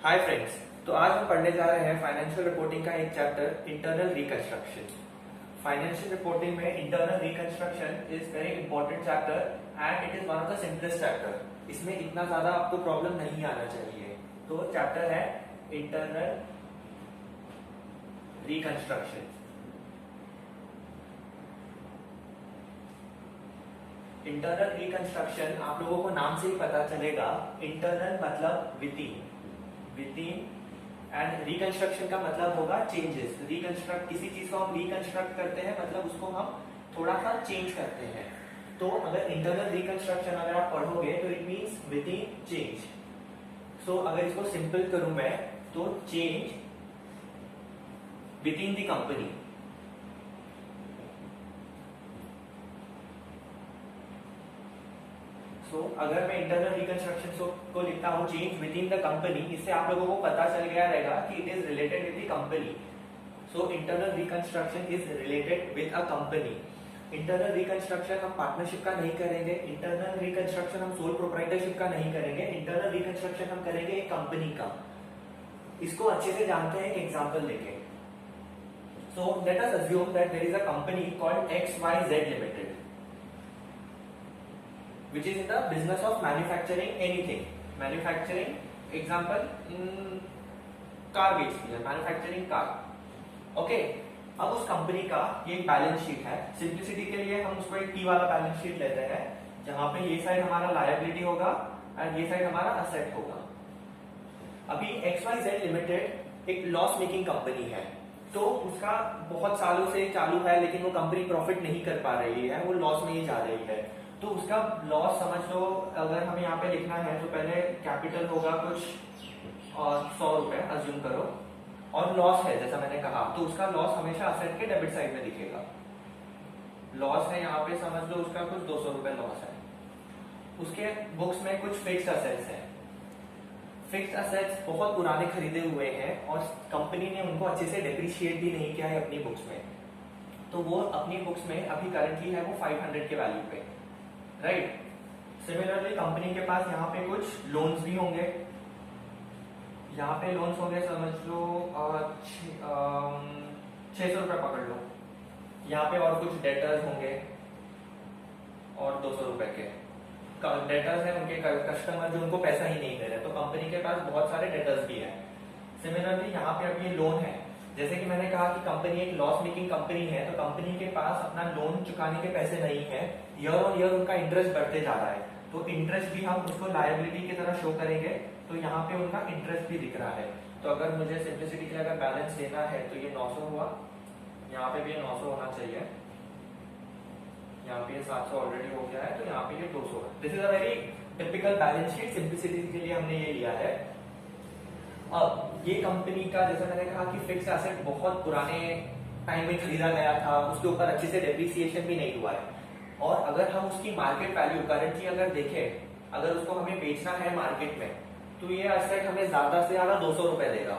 Hi friends. तो आज हम पढ़ने जा रहे हैं फाइनेंशियल रिपोर्टिंग का एक chapter internal reconstruction. Financial reporting में internal reconstruction is very important chapter and it is one of the simplest chapter. इसमें इतना ज्यादा आपको प्रॉब्लम नहीं आना चाहिए। तो चैप्टर है इंटरनल रिकंस्ट्रक्शन। इंटरनल रिकंस्ट्रक्शन आप लोगों को नाम से ही पता चलेगा। इंटरनल मतलब विथिन एंड रिकंस्ट्रक्शन का मतलब होगा चेंजेस। रिकंस्ट्रक्ट किसी चीज को हम रिकंस्ट्रक्ट करते हैं मतलब उसको हम थोड़ा सा चेंज करते हैं। तो अगर इंटरनल रिकंस्ट्रक्शन अगर आप पढ़ोगे तो इट मींस विथिन चेंज। सो अगर इसको सिंपल करूं मैं तो चेंज विथिन द कंपनी। अगर मैं इंटरनल रिकंस्ट्रक्शन को लिखता हूं change with in the company, इससे आप लोगों को पता चल गया रहेगा कि it is related with the company. So internal reconstruction is related with a company. Internal reconstruction हम पार्टनरशिप का नहीं करेंगे, इंटरनल रिकंस्ट्रक्शन हम सोल प्रोप्राइटरशिप का नहीं करेंगे, इंटरनल रिकंस्ट्रक्शन हम करेंगे एक कंपनी का। इसको अच्छे से जानते हैं एक एग्जाम्पल लेके। So let us assume that there is a company called XYZ limited which is in the business of manufacturing anything. Manufacturing example car बेचती है, मैन्युफैक्चरिंग कार। ओके, अब उस कंपनी का ये एक बैलेंस शीट है। सिंप्लिसिटी के लिए हम उसको एक टी वाला बैलेंस शीट लेते हैं जहां पे ये साइड हमारा लायबिलिटी होगा एंड ये साइड हमारा असेट होगा। अभी XYZ लिमिटेड एक लॉस मेकिंग कंपनी है, तो उसका बहुत सालों से चालू है लेकिन वो कंपनी प्रॉफिट नहीं कर पा रही है, वो लॉस में ही जा रही है। तो उसका लॉस समझ लो, अगर हमें यहाँ पे लिखना है तो पहले कैपिटल होगा कुछ और 100 रुपए अज्यूम करो, और लॉस है जैसा मैंने कहा, तो उसका लॉस हमेशा असेट के डेबिट साइड में दिखेगा। लॉस है यहाँ पे समझ लो उसका कुछ 200 रुपए लॉस है। उसके बुक्स में कुछ फिक्स्ड असेट्स है। फिक्स्ड असेट्स बहुत पुराने खरीदे हुए हैं और कंपनी ने उनको अच्छे से डेप्रिशिएट भी नहीं किया है अपनी बुक्स में, तो वो अपनी बुक्स में अभी करंटली है वो 500 के वैल्यू पे, राइट। सिमिलरली कंपनी के पास यहाँ पे कुछ लोन्स भी होंगे। यहाँ पे लोन्स होंगे समझ लो 600 रुपए पकड़ लो। यहाँ पे और कुछ डेटर्स होंगे और 200 रुपए के डेटर्स हैं, उनके कस्टमर जो उनको पैसा ही नहीं दे रहे, तो कंपनी के पास बहुत सारे डेटर्स भी है। सिमिलरली यहाँ पे अब ये लोन है। जैसे कि मैंने कहा कि कंपनी एक लॉस मेकिंग कंपनी है, तो कंपनी के पास अपना लोन चुकाने के पैसे नहीं है, ईयर ऑन ईयर उनका इंटरेस्ट बढ़ते जा रहा है, तो इंटरेस्ट भी हम उसको लायबिलिटी की तरह शो करेंगे। तो यहाँ पे उनका इंटरेस्ट भी दिख रहा है। तो अगर मुझे सिंप्लिसिटी के लिए अगर बैलेंस देना है तो ये 900 हुआ, यहाँ पे भी 900 होना चाहिए, यहाँ पे 700 ऑलरेडी हो गया है, तो यहाँ पे ये 200 है। This is a very typical balance sheet, simplicity के लिए हमने ये लिया है। अब ये कंपनी का जैसा मैंने कहा कि फिक्स एसेट बहुत पुराने टाइम में खरीदा गया था, उसके ऊपर अच्छे से डेप्रिसिएशन भी नहीं हुआ है। और अगर हम उसकी मार्केट वैल्यू करंटली अगर देखें, अगर उसको हमें बेचना है मार्केट में, तो ये एसेट हमें ज्यादा से ज्यादा 200 रुपए देगा,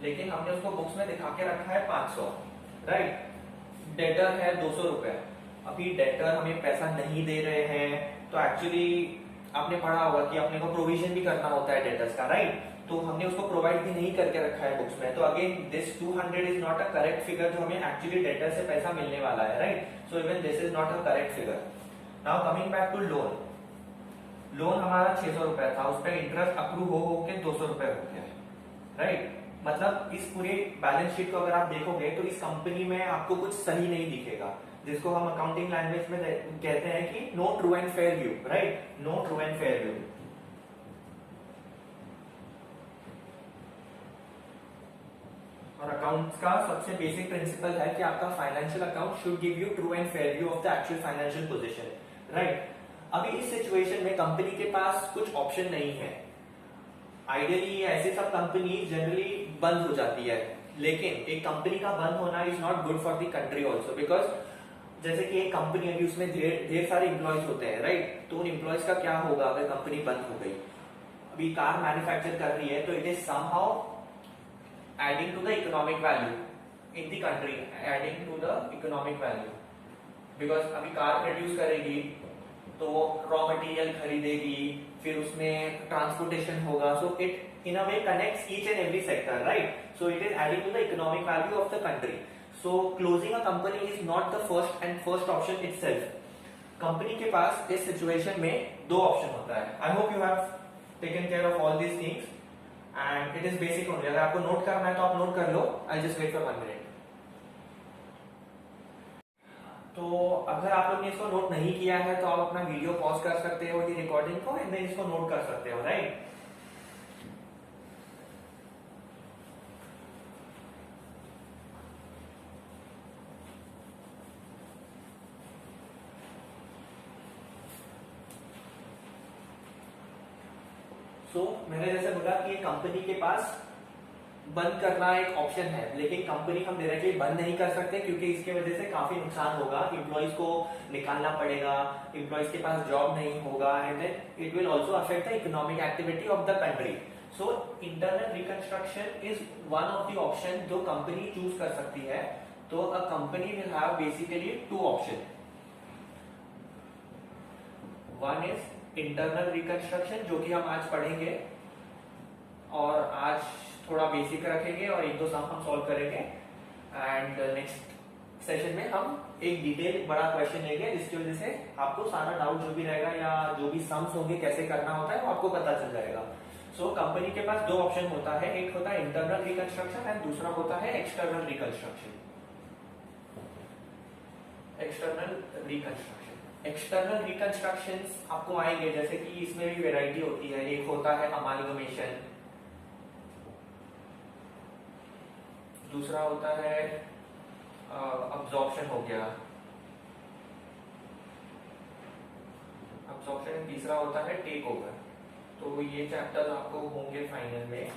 लेकिन हमने उसको बुक्स में दिखा के रखा है 500, राइट। डेटर है 200 रुपए। अभी डेटर हमें पैसा नहीं दे रहे हैं, तो एक्चुअली आपने पढ़ा होगा कि अपने को प्रोविजन भी करना होता है डेटर्स का, राइट। तो हमने उसको प्रोवाइड भी नहीं करके रखा है बुक्स में, तो again this 200 is not a correct figure जो हमें एक्चुअली डेटर से पैसा मिलने वाला है, right. So even this is not a correct figure. Now coming back to loan. Loan हमारा 600 रुपए था, उस पर इंटरेस्ट अक्रू हो के 200 रुपए हो गया, राइट। मतलब इस पूरे बैलेंस शीट को अगर आप देखोगे तो इस कंपनी में आपको कुछ सही नहीं दिखेगा, जिसको हम अकाउंटिंग लैंग्वेज में कहते हैं कि no true and fair view, right, no true and fair view. और अकाउंट्स का सबसे बेसिक प्रिंसिपल है कि आपका financial account should give you true and fair view of the actual financial position, right. अभी इस सिचुएशन में कंपनी के पास कुछ ऑप्शन नहीं है। आइडियली ऐसे सब कंपनी जनरली बंद हो जाती है, लेकिन एक कंपनी का बंद होना is not good for the country also, because जैसे कि एक कंपनी अभी उसमें ढेर सारे इंप्लॉयज होते हैं, राइट। तो उन इंप्लॉयज का क्या होगा अगर कंपनी बंद हो गई। अभी कार मैन्युफैक्चर कर रही है तो it is somehow adding to the economic value in the country, adding to the economic value, because अभी कार प्रोड्यूस करेगी तो रॉ मटेरियल खरीदेगी, फिर उसमें ट्रांसपोर्टेशन होगा, so it in a way connects each and every sector, right? So it is adding to the economic value of the country. So closing a company is not the first option itself. Company के पास इस situation में दो option होता है. I hope you have taken care of all these things and it is basic only. अगर आपको note करना है तो आप नोट कर लो. I just wait for 1 minute. तो अगर आप लोग ने इसको नोट नहीं किया है तो आप अपना वीडियो पॉज कर सकते हो, ये रिकॉर्डिंग को, एंड देन इसको नोट कर सकते हो, राइट? मैंने जैसे बोला कि कंपनी के पास बंद करना एक ऑप्शन है, लेकिन कंपनी हम डायरेक्टली बंद नहीं कर सकते क्योंकि इसके वजह से काफी नुकसान होगा. एम्प्लॉइज को निकालना पड़ेगा, एम्प्लॉइज के पास जॉब नहीं होगा, and then it will also affect the economic activity of the country. So internal reconstruction is one of the option जो कंपनी चूज कर सकती है. तो a company will have basically two option. One is internal reconstruction, जो कि हम आज पढ़ेंगे और आज थोड़ा बेसिक रखेंगे और एक दो सम हम सॉल्व करेंगे. एंड नेक्स्ट सेशन में हम एक डिटेल बड़ा क्वेश्चन लेंगे जिसकी वजह से आपको सारा डाउट जो भी रहेगा या जो भी सम्स होंगे कैसे करना होता है वो आपको पता चल जाएगा. सो कंपनी के पास दो ऑप्शन होता है. एक होता है इंटरनल रिकंस्ट्रक्शन एंड दूसरा होता है एक्सटर्नल रिकंस्ट्रक्शन. एक्सटर्नल रिकंस्ट्रक्शन आपको आएंगे, जैसे कि इसमें भी वेराइटी होती है. एक होता है अमालगमेशन, दूसरा होता है अब्जॉर्प्शन हो गया, अब्जॉर्प्शन, तीसरा होता है टेक ओवर. तो ये चैप्टर आपको होंगे फाइनल में.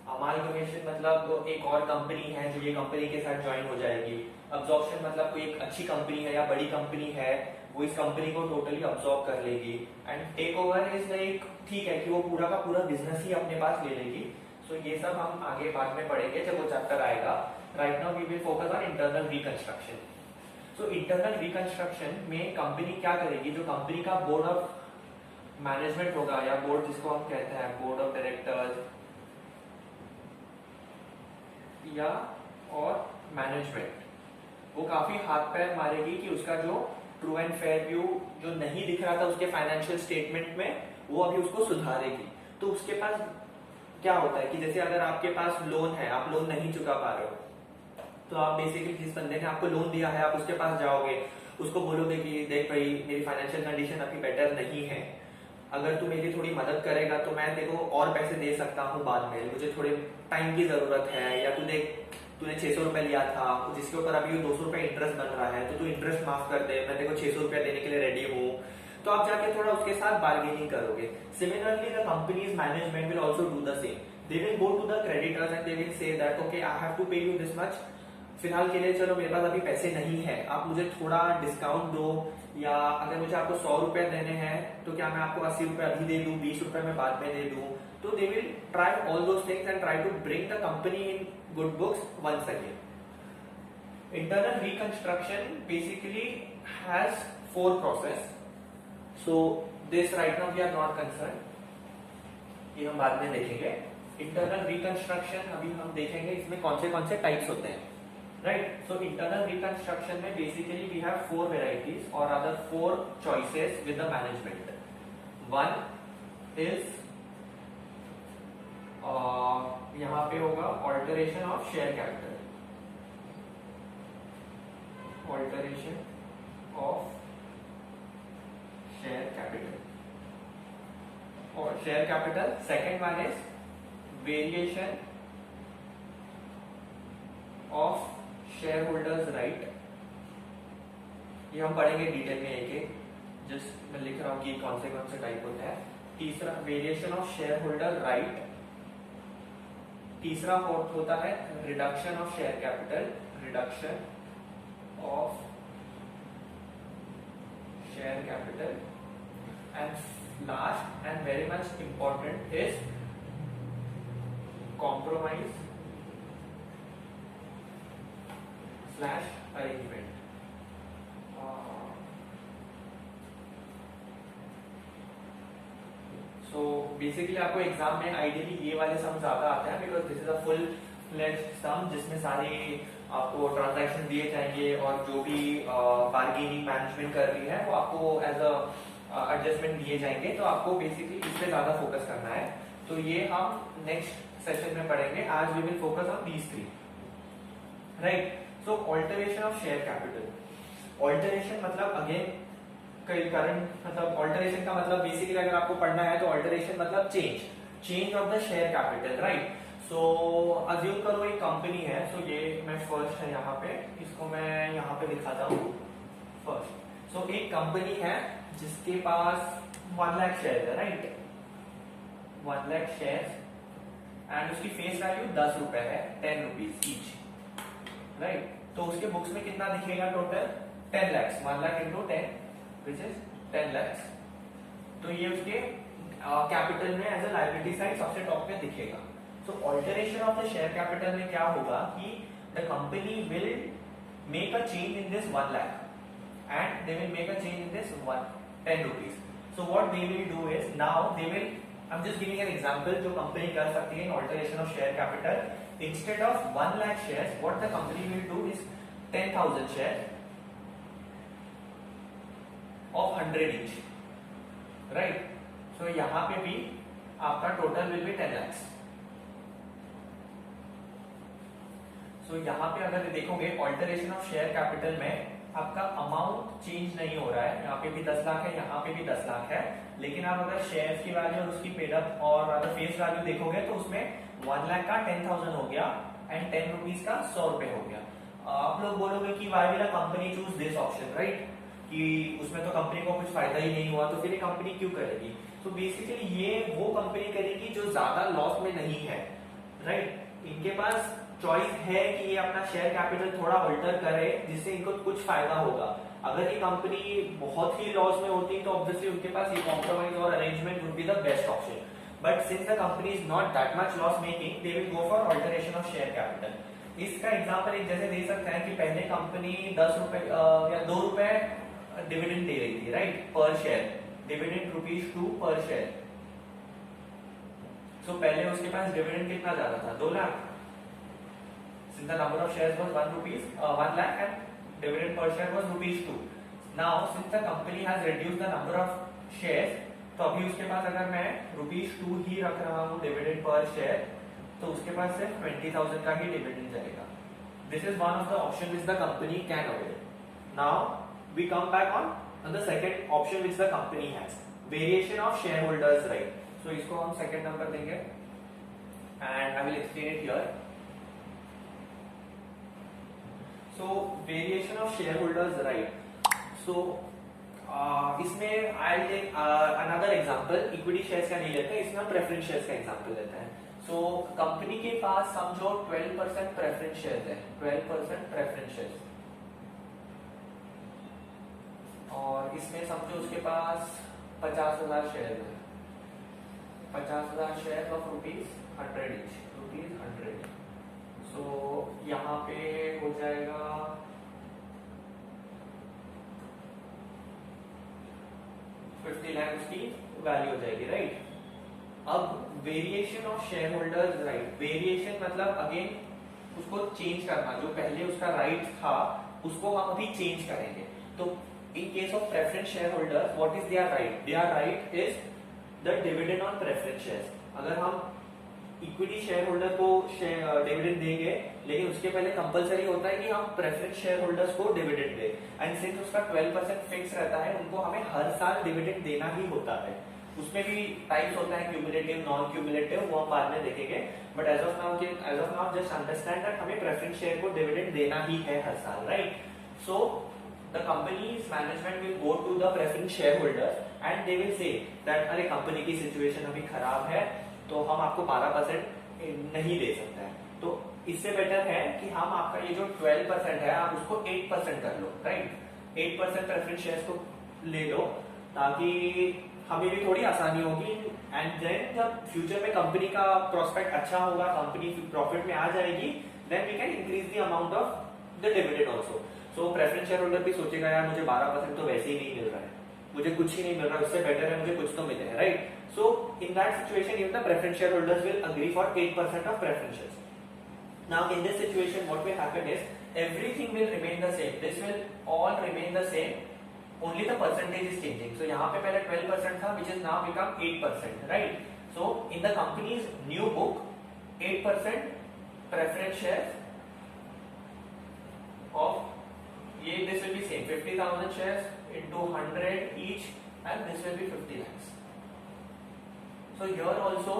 अमालगमेशन मतलब एक और कंपनी है जो ये कंपनी के साथ ज्वाइन हो जाएगी. अब्जॉर्प्शन मतलब कोई एक अच्छी कंपनी है या बड़ी कंपनी है, वो इस कंपनी को टोटली अब्सॉर्ब कर लेगी. And take over is like ठीक है कि वो पूरा का पूरा बिजनेस ही अपने पास ले लेगी. सो ये सब हम आगे बाद में पढ़ेंगे जब वो चैप्टर आएगा. Right now we will focus on internal reconstruction. So internal reconstruction में कंपनी क्या करेगी, जो कंपनी का बोर्ड ऑफ मैनेजमेंट होगा या बोर्ड जिसको हम कहते हैं बोर्ड ऑफ डायरेक्टर्स या और मैनेजमेंट, वो काफी हाथ पैर मारेगी कि उसका जो ट्रू एंड फेयर व्यू जो नहीं दिख रहा था उसके फाइनेंशियल स्टेटमेंट में, वो अभी उसको सुधारेगी. तो उसके पास क्या होता है कि जैसे अगर आपके पास लोन है, आप लोन नहीं चुका पा रहे हो, तो आप बेसिकली जिस बंदे ने आपको लोन दिया है आप उसके पास जाओगे, उसको बोलोगे कि देख भाई मेरी फाइनेंशियल कंडीशन अभी बेटर नहीं है, अगर तू मेरी थोड़ी मदद करेगा तो मैं तेरे को और पैसे दे सकता हूँ बाद में, मुझे थोड़े टाइम की जरूरत है. या तू देख तूने 600 रुपए लिया था जिसके ऊपर अभी 200 रुपए इंटरेस्ट बन रहा है, तो तू इंटरेस्ट माफ कर दे, मैं तेरे को 600 रुपया देने के लिए रेडी हूँ. तो आप जाके थोड़ा उसके साथ बार्गेनिंग करोगे. Similarly the company's management will also do the same. They will go to the creditors and they will say that okay I have to pay you this much, फिलहाल के लिए चलो मेरे पास अभी पैसे नहीं है, आप मुझे थोड़ा डिस्काउंट दो, या अगर मुझे आपको 100 रुपए देने हैं तो क्या मैं आपको 80 रुपए अभी दे दूं, 20 रुपए मैं बाद में दे दूं. तो they will try all those things and try to bring the company in good books once again. Internal reconstruction basically has 4 process. So this right now we are not concerned, ये हम बाद में देखेंगे. Internal reconstruction अभी हम देखेंगे इसमें कौन से टाइप्स होते हैं. Right? So internal reconstruction में basically we have 4 varieties or rather 4 choices with the management. One is यहाँ पे होगा alteration of share capital. Alteration of share capital or share capital. Second one is variation of shareholders right. ये हम पढ़ेंगे detail में एक एक, just मैं लिख रहा हूँ कि कौन से टाइप होते हैं. तीसरा variation of share holder right. तीसरा होता है reduction of share capital, reduction of share capital, and last and very much important is compromise / arrangement. Basically आपको एग्जाम में आइडियली ये वाले सम ज्यादा आते हैं, because this is a full fledged sum जिसमें सारे आपको ट्रांजैक्शन दिए जाएंगे और जो भी बार्गेनिंग मैनेजमेंट कर रही है वो आपको एज अ एडजस्टमेंट दिए जाएंगे। तो आपको बेसिकली इस पे ज्यादा फोकस करना है। तो ये हम नेक्स्ट सेशन में पढ़ेंगे। आज we will focus on these three, right. So alteration of share capital. Alteration मतलब अगेन करंट, मतलब ऑल्टरेशन का मतलब बेसिकली अगर आपको पढ़ना है तो ऑल्टरेशन मतलब change of the share capital, right. So assume करो एक कंपनी है, सो ये मैं फर्स्ट है यहाँ पे, इसको मैं यहाँ पे दिखाता हूँ फर्स्ट। सो एक कंपनी है जिसके पास 1 लाख शेयर है, राइट, 1 लाख शेयर, एंड उसकी फेस वैल्यू 10 रुपए है, 10 रुपीज ईच, राइट। तो उसके बुक्स में कितना दिखेगा total? 10 lakhs, 1 lakh into 10 which is 10 lakhs। तो ये उसके कैपिटल में एज अ लायबिलिटी साइड सबसे टॉप पे दिखेगा। So alteration of the share capital में क्या होगा कि the company will make a change in this 1 lakh and they will make a change in this 10 rupees। So what they will do is, now they will, I am just giving an example जो company कर सकती है in alteration of share capital. Instead of 1 lakh shares, what the company will do is 10,000 shares of 100 each, right। so यहाँ पे भी आपका total will be 10 lakhs। so यहाँ पे अगर देखोगे ऑल्टरेशन ऑफ शेयर कैपिटल में आपका अमाउंट चेंज नहीं हो रहा है। यहाँ पे भी 10 लाख है, यहाँ पे भी 10 लाख है, लेकिन आप अगर शेयर की वैल्यू और उसकी पेड अप और अगर फेस वैल्यू देखोगे तो उसमें 1 लाख का 10,000 हो गया एंड 10 रुपीज का 100 रुपए हो गया। आप लोग बोलोगे कि why will a company choose this option, right, कि उसमें तो कंपनी को कुछ फायदा ही नहीं हुआ, तो फिर ये कंपनी क्यों करेगी? तो बेसिकली ये वो कंपनी करेगी जो ज्यादा लॉस में नहीं है, राइट। इनके पास चॉइस है कि ये अपना शेयर कैपिटल थोड़ा अल्टर करे जिससे इनको कुछ फायदा होगा। अगर ये कंपनी बहुत ही लॉस में होती तो ऑब्वियसली उनके पास ये कॉम्प्रोमाइज और arrangement would be the best option, but since the company is not that much loss making they will go for alteration of share capital. इसका एग्जांपल एक जैसे दे सकते हैं कि पहले कंपनी 10 रुपए या 2 रुपए डिविडेंड दे रही थी, राइट, पर शेयर, डिविडेंड ₹2 पर शेयर। सो पहले उसके पास डिविडेंड कितना ज्यादा था? 2 lakh. Since the number of shares was 1 lakh and dividend per share was ₹2। Now since the company has reduced the number of shares, तो अभी उसके पास अगर मैं ₹2 ही रख रहा हूँ डिविडेंड पर शेयर, तो उसके पास सिर्फ 20,000 का ही डिविडेंड जाएगा। This is one of the option which the company can avail। Now we come back on the second option which the company has, variation of shareholders right। So इसको हम second number देंगे and I will explain it here। So variation of shareholders right। So इसमें I'll take another example। Equity shares का नहीं लेते हैं, इसमें हम प्रेफरेंस शेयर्स का एग्जांपल लेते हैं। सो कंपनी के पास समझो 12% प्रेफरेंस शेयर्स है, 12% प्रेफरेंस शेयर्स, और इसमें समझो उसके पास 50,000 शेयर है, 50,000 शेयर ऑफ ₹100 ईच, ₹100। सो यहाँ पे हो जाएगा 50 लाख उसकी वैल्यू हो जाएगी, राइट। अब variation of share holders right, variation मतलब अगेन उसको चेंज करना, जो पहले उसका राइट था उसको हम अभी चेंज करेंगे। तो in case of preference share holders what is their right? Their right is the dividend on preference shares. अगर हम इक्विटी शेयर होल्डर को डिविडेंड देंगे, लेकिन उसके पहले कंपलसरी होता है कि हम प्रेफरेंस शेयर होल्डर्स को डिविडेंड दें, एंड सिंस उसका 12% फिक्स रहता है, उनको हमें हर साल डिविडेंड देना ही होता है। उसमें भी टाइप्स होता है, क्यूमुलेटिव, नॉन क्यूमुलेटिव, वो हम बाद में देखेंगे, but as of now just understand that हमें प्रेफरेंस शेयर को डिविडेंड देना ही है हर साल, right. So the company's management will go to the preference shareholders and they will say that अरे कंपनी की सिचुएशन अभी खराब है तो हम आपको 12% नहीं दे सकते हैं, तो इससे बेटर है कि हम आपका ये जो 12% है आप उसको 8% कर लो, राइट। 8% प्रेफरेंस शेयर्स को ले लो ताकि हमें भी थोड़ी आसानी होगी, एंड देन जब फ्यूचर में कंपनी का प्रोस्पेक्ट अच्छा होगा, कंपनी प्रॉफिट में आ जाएगी, then we can increase the amount of the dividend also. So preference share holder भी सोचेगा यार मुझे 12% तो वैसे ही नहीं मिल रहा है, मुझे कुछ ही नहीं मिल रहा है, उससे बेटर है मुझे कुछ तो मिले, right. So in that situation, even the preference shareholders will agree for 8% of preferences. Now in this situation, what will happen is everything will remain the same. This will all remain the same. Only the percentage is changing. So यहाँ पे पहले 12% था, which is now become 8%, right? So in the company's new book, 8% preference shares of this will be same 50,000 shares into 100 each, and this will be 50 lakhs. So here also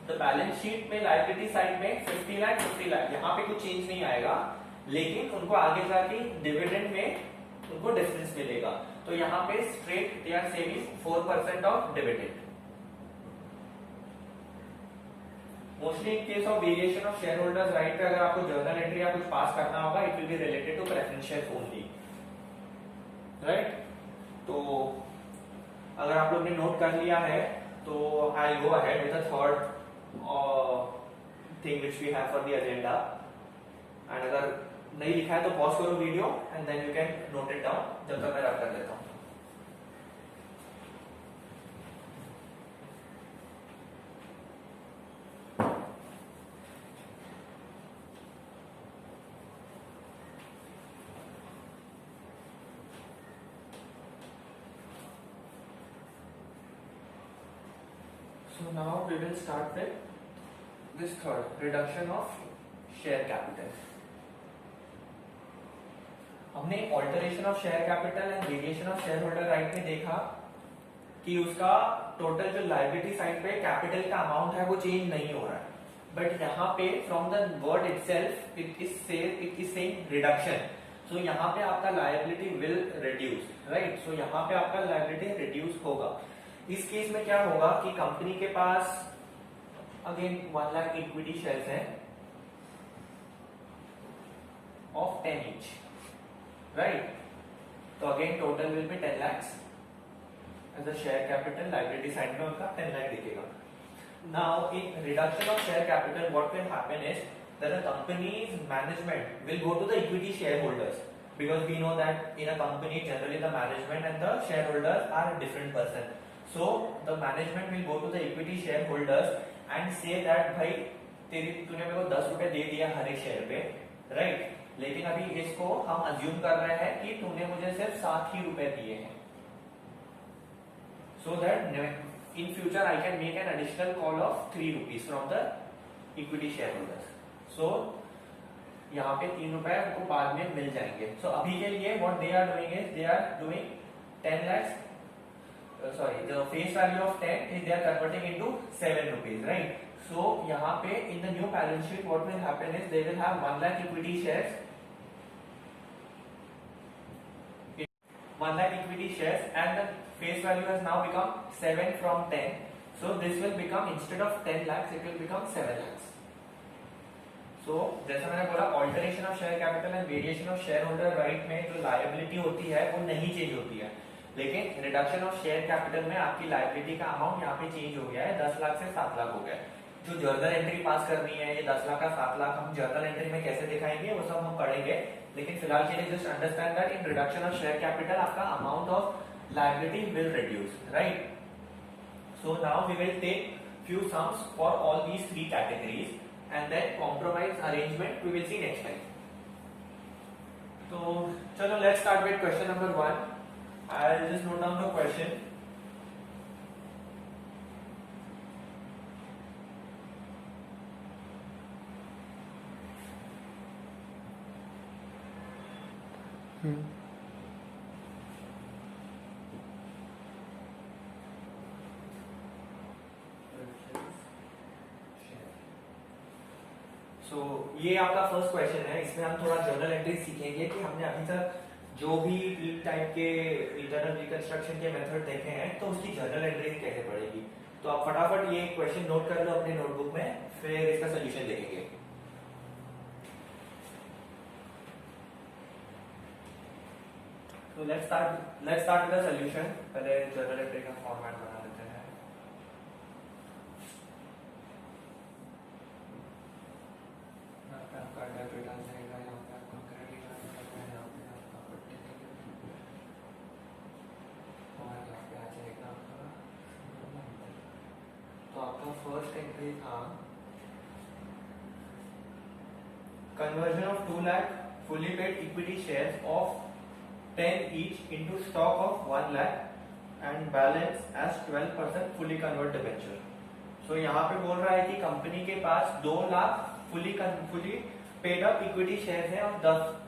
the balance sheet में liability side में 50 लाख यहाँ पे कुछ change नहीं आएगा, लेकिन उनको आगे जाके डिविडेंड में उनको डिफरेंस मिलेगा. तो यहाँ पे straight they are saving 4% of dividend. Mostly in case of variation of share holders right पे अगर आपको जर्नल एंट्री या कुछ पास करना होगा, it will be related to preference shares only, right. तो अगर आप लोग ने नोट कर लिया है तो I go ahead with the third thing which we have for the agenda. And अगर नहीं लिखा है तो पॉज करो video and then you can note it down, जब तक मैं रब कर लेता हूं. So now we will start with this third, reduction of share capital. हमने alteration of share capital and variation of share holder right में देखा कि उसका टोटल जो लायबिलिटी साइड पे कैपिटल का अमाउंट है वो चेंज नहीं हो रहा है, बट यहाँ पे from the word itself it is saying reduction. So यहाँ पे आपका liability will reduce, right. So यहाँ पे आपका लायबिलिटी रिड्यूस होगा. इस केस में क्या होगा कि कंपनी के पास अगेन 1 लाख इक्विटी शेयर्स हैं ऑफ 10 ईच, राइट. तो again total will be 10 lakhs as a share capital. Liability side में उनका 10 लाख दिखेगा. Now in reduction of share capital what will happen is that the company's management will go to the equity share holders, because we know that in a company generally the management and the shareholders are a different person. So the management will go to the equity shareholders and say that भाई तूने मेरे को 10 रुपए दे दिया हर एक share पे, right. लेकिन अभी इसको हम अज्यूम कर रहे हैं कि तूने मुझे सिर्फ 7 ही रुपए दिए हैं, so that in future I can make an additional call of 3 rupees from the equity shareholders. So यहाँ पे 3 रुपए उनको बाद में मिल जाएंगे. So अभी के लिए what they are doing is they are doing 10 lakhs. The face value of 10 is they are converting into 7 rupees, right? So यहाँ पे in the new balance sheet what will happen is they will have 1 lakh equity shares, 1 lakh equity shares, and the face value has now become 7 from 10. So this will become, instead of 10 lakhs it will become 7 lakhs. So जैसा मैंने बोला alteration of share capital and variation of share holder right में जो liability होती है वो नहीं change होती है, लेकिन रिडक्शन ऑफ शेयर कैपिटल में आपकी लायबिलिटी का अमाउंट यहाँ पे चेंज हो गया है. 10 लाख से 7 लाख हो गया. जो जर्नल एंट्री पास करनी है ये 10 लाख का 7 लाख हम जर्नल एंट्री में कैसे दिखाएंगे वो सब हम पढ़ेंगे, लेकिन फिलहाल के लिए just understand that in reduction of share capital आपका amount of liability will reduce, right. So now we will take few sums for all these 3 categories and then compromise arrangement we will see next time. So chalo let's start with question number 1. I'll just note down the question. So ये आपका first question है. इसमें हम थोड़ा journal entry सीखेंगे कि हमने अभी तक जो भी टाइप के इंटरनल रिकंस्ट्रक्शन के मेथड देखे हैं तो उसकी जर्नल एंट्री कैसे पड़ेगी. तो आप फटाफट ये क्वेश्चन नोट कर लो अपने नोटबुक में, फिर इसका सोल्यूशन देखेंगे. तो let's start with the solution. पहले जर्नल एंट्री का फॉर्मेट बना लेते हैं. आपका डेबिट आ जाएगा, यहाँ पे आपका क्रेडिट आ जाएगा, यहाँ पे आपका बर्थडे और यहाँ पे आ जाएगा आपका आपका फर्स्ट एंट्री था conversion of 2 lakh fully paid equity shares of 10 each into stock of 1 lakh and balance as 12% fully convert debenture. So यहाँ पे बोल रहा है कि कंपनी के पास 2 lakh fully paid up equity shares हैं और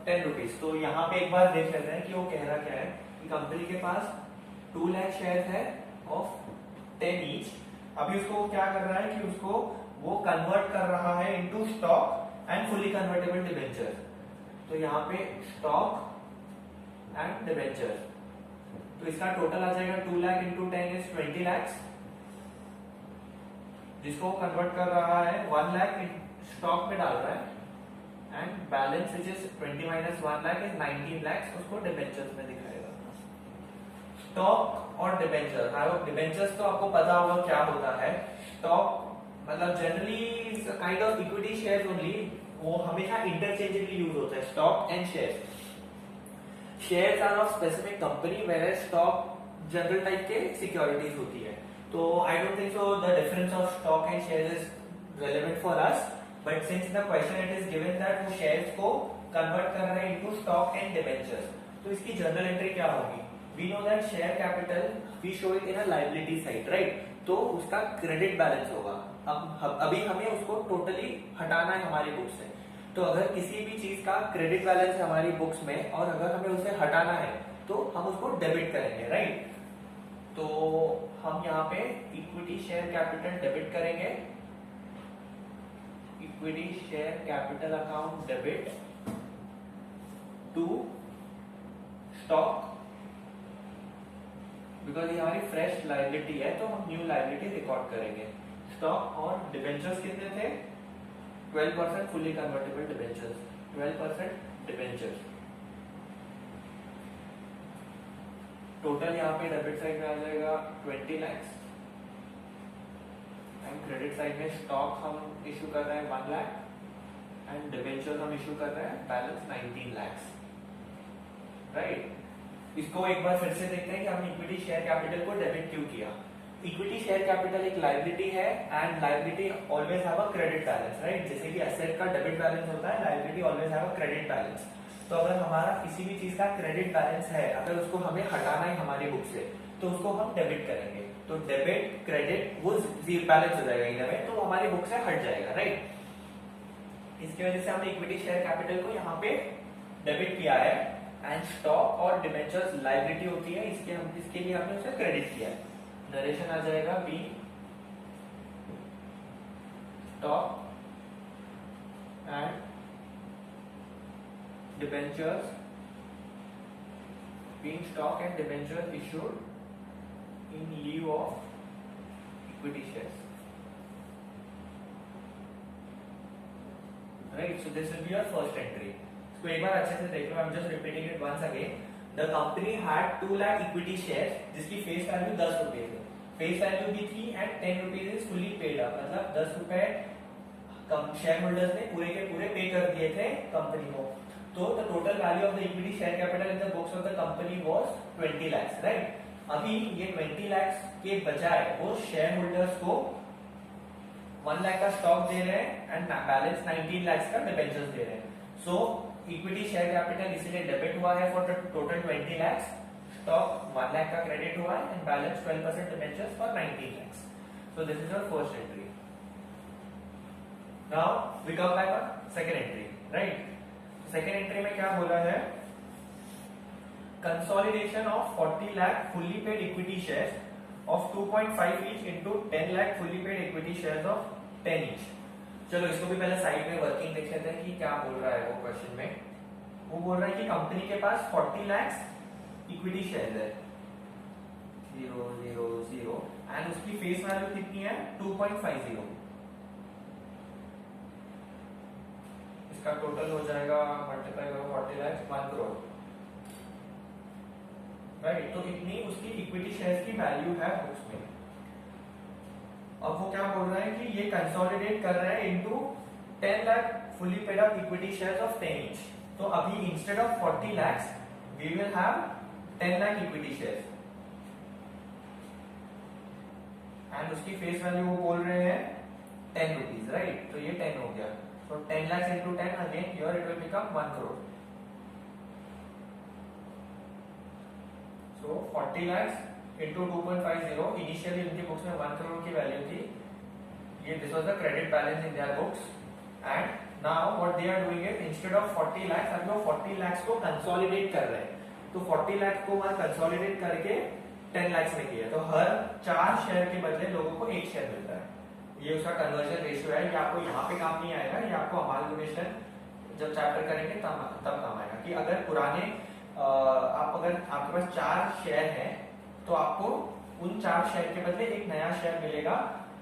10 रुपीज। तो यहाँ पे एक बार देख लेते हैं कि वो कह रहा क्या है कि कंपनी के पास 2 लाख शेयर्स है ऑफ 10 ईच। अभी उसको क्या कर रहा है कि उसको वो कन्वर्ट कर रहा है into stock and fully convertible debenture. तो यहाँ पे स्टॉक एंड डिबेंचर, तो इसका टोटल आ जाएगा 2 लाख इंटू 10 इज 20 लाख, जिसको कन्वर्ट कर रहा है 1 लाख स्टॉक में डाल रहा है and balance which is 20 minus 1 lakh is 19 lakh, उसको डिबेंचर्स में दिखाएगा। स्टॉक और डिबेंचर, डिबेंचर्स तो आपको पता होगा क्या होता है। स्टॉक मतलब generally kind of equity shares only, वो हमेशा इंटरचेंजेबली यूज होता है, stock and shares. Shares are of specific company where stock general type के सिक्योरिटीज होती है। तो I don't think so the difference of stock and shares is relevant for us, but since the question it is given that वो shares को convert कर रहे हैं into stock and debentures, तो इसकी जर्नल एंट्री क्या होगी? We know that share capital we show it in a liability side, right? तो उसका क्रेडिट बैलेंस होगा। अब अभी हमें उसको टोटली हटाना है हमारी बुक से। तो अगर किसी भी चीज का क्रेडिट बैलेंस है हमारी बुक्स में और अगर हमें उसे हटाना है तो हम उसको डेबिट करेंगे, राइट? तो हम यहाँ पे इक्विटी शेयर कैपिटल डेबिट करेंगे, equity share capital account debit to stock, because ये हमारी फ्रेश लायबिलिटी है तो हम न्यू लायबिलिटी रिकॉर्ड करेंगे। स्टॉक और डिबेंचर्स कितने थे? 12% fully convertible debentures, 12% debentures. Total यहाँ पे डेबिट साइड में आ जाएगा 20 लाख एंड क्रेडिट साइड में स्टॉक हम इशू कर रहे हैं 1 लाख एंड डिबेंचर्स हम इशू कर रहे हैं बैलेंस 19 लाख, राइट? इसको एक बार फिर से देखते हैं कि हमने इक्विटी शेयर कैपिटल को डेबिट क्यों किया। इक्विटी शेयर कैपिटल एक लायबिलिटी है and liability always have a credit balance, right? जैसे कि एसेट का डेबिट बैलेंस होता है, liability always have a credit balance. तो अगर हमारा किसी भी चीज का क्रेडिट बैलेंस है, अगर उसको हमें हटाना है हमारी बुक से, तो उसको हम डेबिट करेंगे। तो डेबिट क्रेडिट वो जीरो बैलेंस हो जाएगा इधर में, तो हमारी बुक से हट जाएगा, राइट? इसकी वजह से हमने इक्विटी शेयर कैपिटल को यहाँ पे डेबिट किया है एंड स्टॉक और डिबेंचर्स लायबिलिटी होती है, इसके लिए हमने उसे क्रेडिट किया है। नरेशन आ जाएगा be stock and debentures being stock and debentures issued in lieu of equity shares, right? So this will be your first entry. So एक बार अच्छे से देख लो, I'm just repeating it once again. The company had 2 lakh equity shares जिसकी face value 10 रुपए है, face value भी थी and 10 rupees is fully paid up, मतलब 10 रुपए शेयर होल्डर्स ने पूरे के पूरे पे कर दिए थे कंपनी को। तो the total value of the equity share capital in the books of the company was 20 lakh, right? अभी ये 20 लाख के बजाय वो शेयर होल्डर्स को 1 लाख का स्टॉक दे रहे हैं एंड बैलेंस 19 लाख का डिबेंचर्स दे रहे हैं। सो इक्विटी शेयर कैपिटल इसलिए डेबिट हुआ है for total 20 lakh, stock 1 lakh का क्रेडिट हुआ है and balance 12% debentures for 19 lakh. So this is your first entry. Now we come back on second entry, right? Second entry में क्या बोला है? Consolidation of 40 lakh fully paid equity shares of 2.5 each into 10 lakh fully paid equity shares of 10 each. चलो इसको भी पहले side में working देख लेते हैं कि क्या बोल रहा है वो क्वेश्चन में। वो बोल रहा है कि कंपनी के पास 40 लाख इक्विटी शेयर्स है 000 एंड उसकी फेस वैल्यू कितनी है? 2.50। इसका टोटल हो जाएगा मल्टीप्लाई करो 40 लाख 1 करोड़, राइट? तो इतनी उसकी इक्विटी शेयर्स की वैल्यू है बुक्स में। अब वो क्या बोल रहा है कि ये कंसोलिडेट कर रहा है into 10 lakh fully paid up equity shares of 10 each. तो अभी instead of 40 lakh we will have 10 lakh equity shares and उसकी फेस वैल्यू वो बोल रहे हैं 10 रुपीज, राइट? तो ये 10 हो गया। So 10 lakhs into 10, again here it will become 1 crore. So 40 lakhs into 2.50, initially इनकी बुक्स में 1 crore की वैल्यू थी। ये this was the credit balance in their books, and now what they are doing is instead of 40 lakhs अब लोग 40 lakhs को consolidate कर रहे हैं। तो 40 लाख को वहां कंसोलिडेट करके 10 lakhs में किया, तो हर 4 शेयर के बदले लोगों को 1 शेयर मिलता है। ये उसका कन्वर्जन रेशियो है। ये आपको यहाँ पे काम नहीं आएगा, ये आपको अमालगमेशन जब चैप्टर करेंगे तब काम आएगा कि अगर पुराने अगर आपके पास 4 शेयर है तो आपको उन 4 शेयर के बदले एक नया शेयर मिलेगा,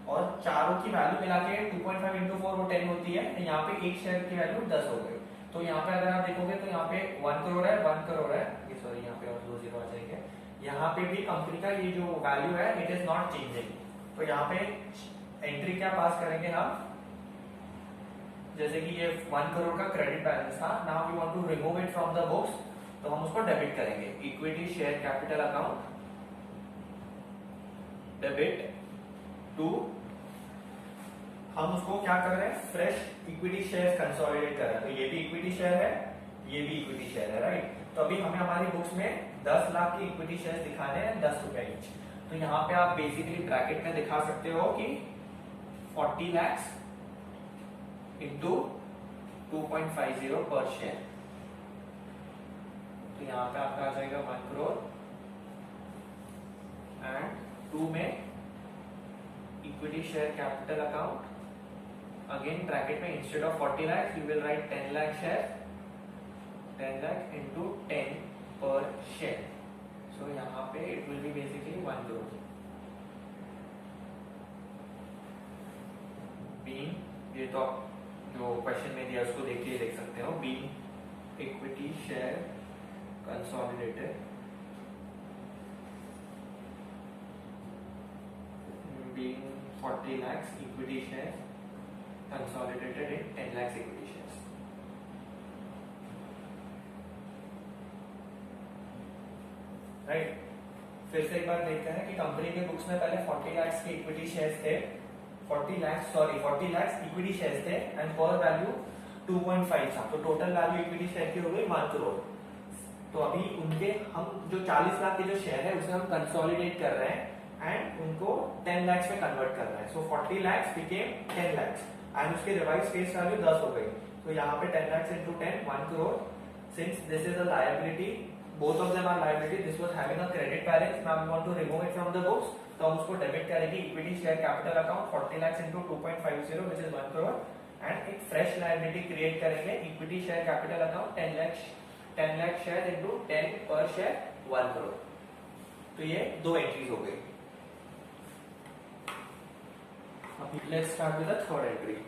और चारों की वैल्यू मिला के 2.5 into 4 वो 10 होती है। तो यहाँ पे एक शेयर की वैल्यू 10 हो गई। तो यहाँ पे अगर आप देखोगे तो यहाँ पे 1 करोड़ है, 1 करोड़ है, सॉरी यहाँ पे और 2 जीरो आ जाएंगे। यहाँ पे भी कंपनी का ये जो वैल्यू है इट इज नॉट चेंजिंग। तो यहाँ पे एंट्री क्या पास करेंगे हम, जैसे कि ये 1 करोड़ का क्रेडिट बैलेंस था, now we want to remove it from the books, तो हम उसको डेबिट करेंगे। Equity share capital account debit to, हम उसको क्या कर रहे हैं, फ्रेश इक्विटी शेयर कंसोलिडेट कर रहे हैं। तो ये भी इक्विटी शेयर है, ये भी इक्विटी शेयर है, राइट? तो अभी हमें हमारी बुक्स में 10 लाख की इक्विटी शेयर दिखाने हैं, 10 रुपए ईच। तो यहाँ पे आप बेसिकली ब्रैकेट में दिखा सकते हो कि 40 lakhs into 2.50 पर शेयर। तो यहाँ पे आपका आ जाएगा 1 करोड़, एंड 2 में equity share capital account, again bracket में instead of 40 lakhs you will write 10 lakh share, 10 lakh into 10 per share. So यहाँ पे it will be basically 1 crore. बीन, ये तो आप जो क्वेश्चन में दिया उसको देख के देख सकते हो। Been equity share consolidated, been 40 lakhs equity share consolidated in 10 lakhs equity shares. Right? फिर से एक बार देखते हैं कि कंपनी के बुक्स में पहले 40 lakhs के इक्विटी शेयर्स थे, 40 lakhs इक्विटी शेयर्स थे, एंड पर वैल्यू 2.5 था। तो टोटल वैल्यू इक्विटी शेयर की हो गई 1 करोड़। तो अभी उनके हम जो 40 लाख के जो शेयर है उसे हम कंसोलिडेट कर रहे हैं एंड उनको 10 lakhs में कन्वर्ट कर रहे हैं। सो 40 lakhs बिकेम 10 lakhs एंड उसके रिवाइज फेस वैल्यू 10 हो गई। तो यहाँ पे 10 lakhs into 10, 1 crore. Since this is a liability, both of them are liability, this was having a credit balance, now we want to remove it from the books, तो हम उसको debit करेंगे equity share capital account 40 lakhs into 2.50 which is 1 crore, and एक fresh liability create करेंगे equity share capital account 10 lakh share into 10 per share 1 crore. तो ये 2 entries हो गई। अभी let's start with the third entry.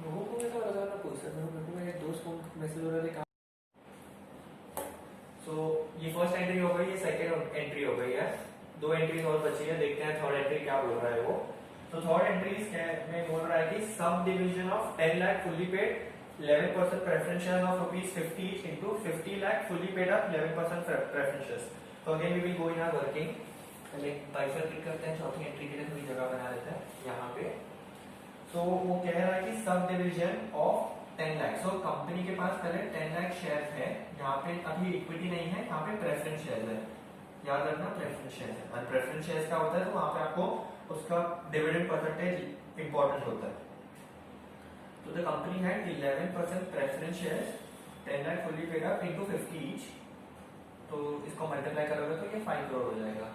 लोगों को ऐसा लगा ना पूछ रहा था, मेरे दोस्त को मैसेज हो रहा था। सो ये फर्स्ट एंट्री हो गई, ये सेकंड एंट्री हो गई है। 2 एंट्रीज और बची है, देखते हैं थर्ड एंट्री क्या बोल रहा है वो। तो थर्ड एंट्री में बोल रहा है कि sub division of 10 lakh fully paid 11% preference share of ₹50 each into 50 lakh fully paid up 11% preference shares। तो again we will go in our working. पहले बाइफरकेट करते हैं, चौथी एंट्री के लिए थोड़ी जगह बना लेते हैं यहाँ पे। तो वो कह रहा है कि sub division of 10 lakh. So company के पास पहले 10 लाख शेयर है, यहाँ पे अभी इक्विटी नहीं है, यहाँ पे प्रेफरेंस शेयर है। याद रखना प्रेफरेंस शेयर है, और प्रेफरेंस शेयर क्या होता है तो वहां पे आपको उसका डिविडेंड परसेंटेज इंपॉर्टेंट होता है। तो the company had 11% preference shares 10 lakh fully paid up into 50 each. तो इसको मल्टीप्लाई करोगे तो ये 5 करोड़ हो जाएगा।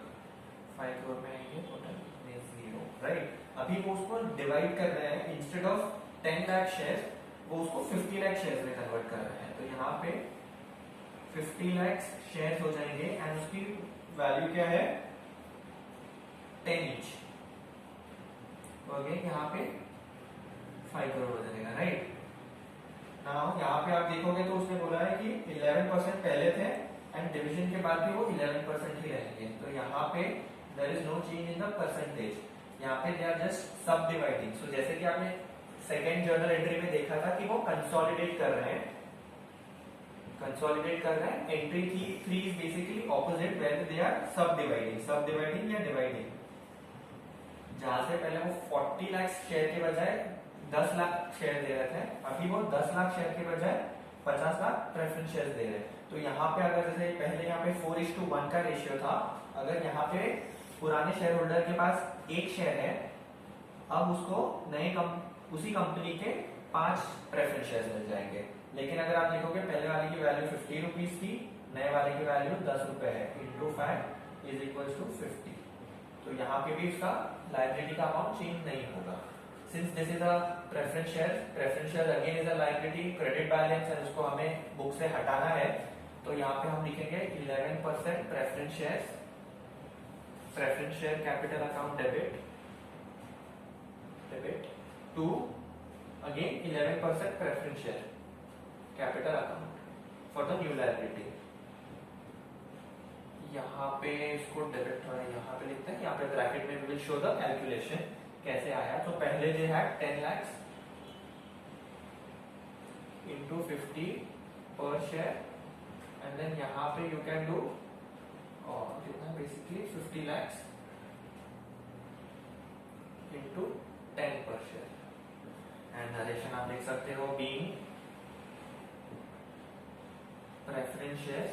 5 करोड़ में आएंगे टोटल में 0, राइट? अभी वो उसको डिवाइड कर रहे हैं, इंस्टेड ऑफ 10 लाख शेयर्स वो उसको 50 लाख शेयर्स में कन्वर्ट कर रहे हैं। तो यहाँ पे 50 लाख शेयर्स हो जाएंगे एंड उसकी वैल्यू क्या है 10 ईच। तो अगेन यहाँ पे 5 करोड़ हो जाएगा, राइट? नाउ यहाँ पे आप देखोगे तो उसने बोला है कि 11% पहले थे एंड डिवीजन के बाद भी वो 11% ही रहेंगे। तो यहाँ पे there is no change in the percentage, यहाँ पे they are just subdividing. So जैसे कि आपने सेकेंड जर्नल एंट्री में देखा था कि वो कंसोलिडेट कर रहे हैं, entry 3 is basically opposite where they are subdividing या डिवाइडिंग। जहां से पहले वो 40 लाख शेयर के बजाय 10 लाख शेयर दे रहे थे, अभी वो 10 लाख शेयर के बजाय 50 लाख प्रेफरेंस शेयर दे रहे हैं। तो यहाँ पे अगर जैसे पहले यहाँ पे 4:1 का रेशियो था, अगर यहाँ पे पुराने शेयर होल्डर के पास एक शेयर है, अब उसको उसी कंपनी के 5 प्रेफरेंस शेयर मिल जाएंगे। लेकिन अगर आप देखोगे पहले वाले की वैल्यू 50 रुपीज थी, नए वाले की वैल्यू 10 रुपए है, इंटू 5 इज इक्वल टू 50। तो यहाँ पे भी इसका लायबिलिटी का अमाउंट चेंज नहीं होगा। Since this is a preference share again is a liability, credit balance है, उसको हमें बुक से हटाना है, तो यहाँ पे हम लिखेंगे 11% preference share capital account debit to again 11% preference share capital account for the new liability. यहाँ पे इसको डेबिट थोड़ा यहाँ पे लिखते हैं, यहाँ पे ब्रैकेट में विल शो द कैलकुलेशन कैसे आया। तो पहले दे हैड 10 lakhs into 50 पर शेयर, एंड देन यहाँ पे यू कैन डू और कितना basically 50 lakhs into 10 per share, and narration आप देख सकते हो बीइंग प्रेफरेंस शेयर्स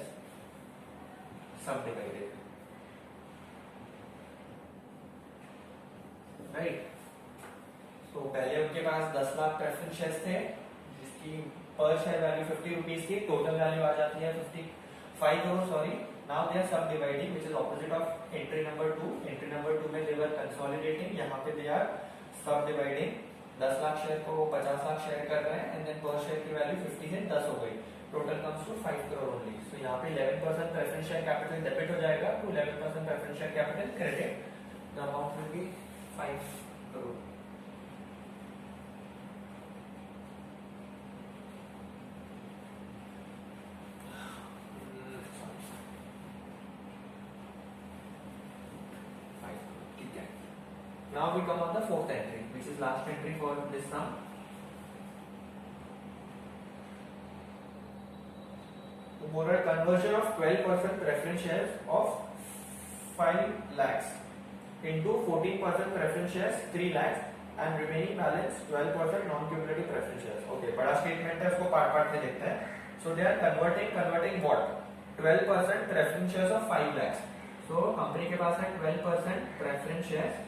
सब डिवाइडेड, राइट। तो पहले उनके पास 10 लाख प्रेफरेंस शेयर्स थे, जिसकी पर शेयर वैल्यू 50 रुपीज थी, टोटल वैल्यू आ जाती है 55 crore, sorry. Now they are subdividing which is opposite of entry number 2। Entry number 2 में दे वर कंसोलिडेटिंग, यहाँ पे they are subdividing. 10 lakh share को 50 लाख शेयर कर रहे हैं, एंड देन पर शेयर की वैल्यू 50 से 10 हो गई, total comes to 5 crore only. सो यहाँ पे 11% प्रेफरेंस शेयर कैपिटल डेबिट हो जाएगा to 11% preference share capital credit, the amount will be 5 crore. Now we come on the fourth entry, which is last entry for this sum. For a conversion of 12% preference shares of 5 lakhs into 14% preference shares 3 lakhs and remaining balance 12% non-cumulative preference shares. Okay, बड़ा statement है, उसको part में देखते हैं. So they are converting what? 12% preference shares of 5 lakhs. So company के पास है 12% preference shares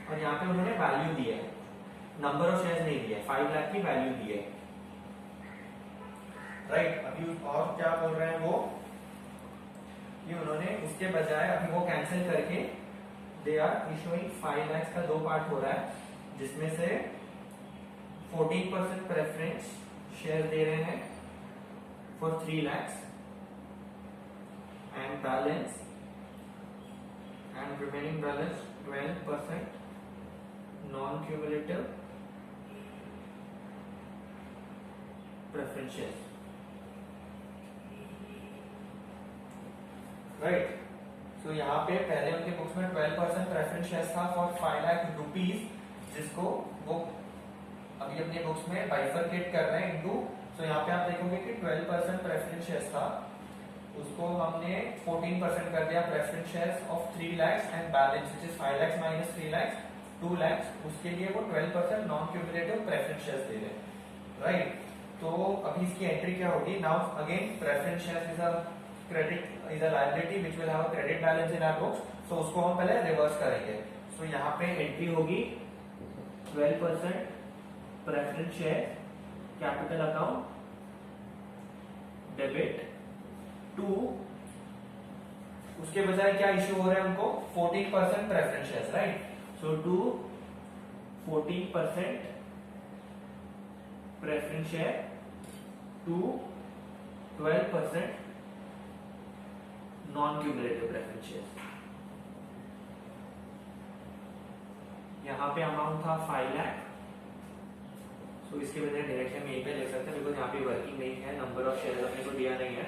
और यहाँ पे उन्होंने वैल्यू दी है, नंबर ऑफ शेयर्स नहीं दिए, 5 लाख की वैल्यू दी है, राइट। अभी और क्या बोल रहे हैं वो, कि उन्होंने उसके बजाय अभी वो कैंसिल करके दे आर इशूइंग 5 लाख का 2 पार्ट हो रहा है, जिसमें से 14% प्रेफरेंस शेयर दे रहे हैं for 3 lakhs and balance and remaining balance 12% non-cumulative preference shares, right? So यहाँ पे पहले उनके बुक्स में 12% preference shares था for 5 लाख रुपीज, जिसको वो अभी अपने बुक्स में बाइफरकेट कर रहे हैं इनटू। सो यहाँ पे आप देखोगे कि 12% preference shares था, उसको हमने 14% कर दिया preference shares of 3 lakhs and balance which is 5 lakhs minus 3 lakhs 2 lakhs, उसके लिए वो 12% नॉन क्यूमुलेटिव प्रेफरेंस शेयर्स दे रहे हैं, राइट। तो अभी इसकी एंट्री क्या होगी, now again preference shares is a credit is a liability which will have a credit balance in our books, so उसको हम पहले रिवर्स करेंगे। सो यहाँ पे एंट्री होगी 12% preference share capital account debit to, उसके बजाय क्या इश्यू हो रहा है उनको, 14% preference shares, right. So to 14% preference share to 12% non-cumulative preference shares. यहाँ पे अमाउंट था 5 लाख, सो इसके बजाय डायरेक्शन में यहीं पे ले सकते हैं, बिकॉज यहाँ पे वर्किंग नहीं है, नंबर ऑफ शेयर अपने को दिया नहीं है।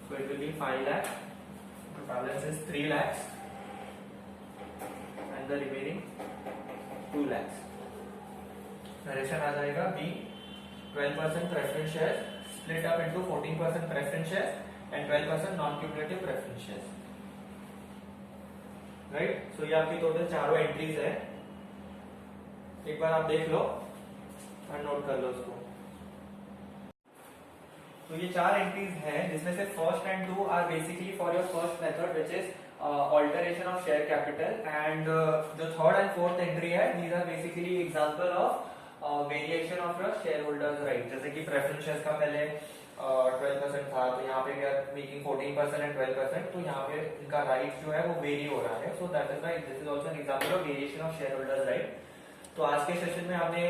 So it will be 5 lakh, balance is 3 lakhs and the remaining 2 lakhs. Narration आ जाएगा be 12% preference share split up into 14% preference share and 12% non cumulative preference share. Right, so ये आपकी टोटल चारों एंट्रीज है। एक बार आप देख लो और नोट कर लो उसको। तो ये चार एंट्रीज हैं जिसमें से first and two are basically for your first method which is alteration of share capital, and जो थर्ड एंड फोर्थ एंट्री है these are basically example of variation of your share holders right. जैसे कि preference shares का पहले 12% था, तो यहाँ पे मेकिंग 14% एंड 12%, तो यहाँ पे इनका राइट जो है वो वेरी हो रहा है। So that is why this is also an example of variation of share holders right. तो आज के सेशन में हमने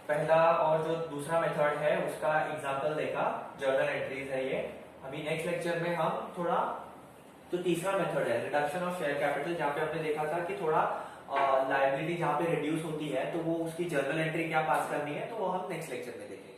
पहला और जो दूसरा मेथड है उसका एग्जांपल देखा, जर्नल एंट्रीज है ये। अभी नेक्स्ट लेक्चर में हम थोड़ा तो तीसरा मेथड है रिडक्शन ऑफ शेयर कैपिटल, जहाँ पे हमने देखा था कि थोड़ा लायबिलिटी जहाँ पे रिड्यूस होती है तो वो उसकी जर्नल एंट्री क्या पास करनी है, तो वो हम नेक्स्ट लेक्चर में देखेंगे।